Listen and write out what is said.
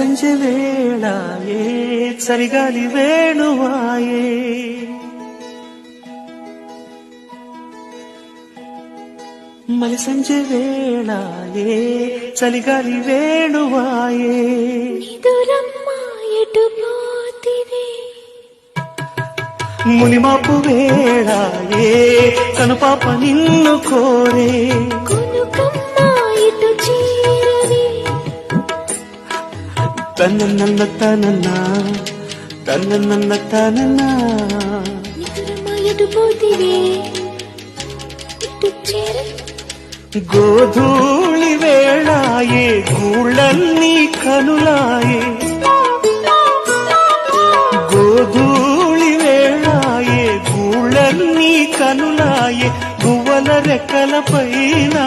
మలసంజె వేళాయే చలిగాలి వేణువాయే మలసంజె వేళాయే చలిగాలి వేణువాయే మునిమాపు వేళాయే కనుపాప నిన్ను కోరే తనన్న తనన్నా తనన్న తనన్నా గోధూళి వేళాయే గూళ్ళన్నీ కనులాయే గోధూళి వేళాయే గూళ్ళన్నీ కనులాయే గువ్వల రెక్కల పైన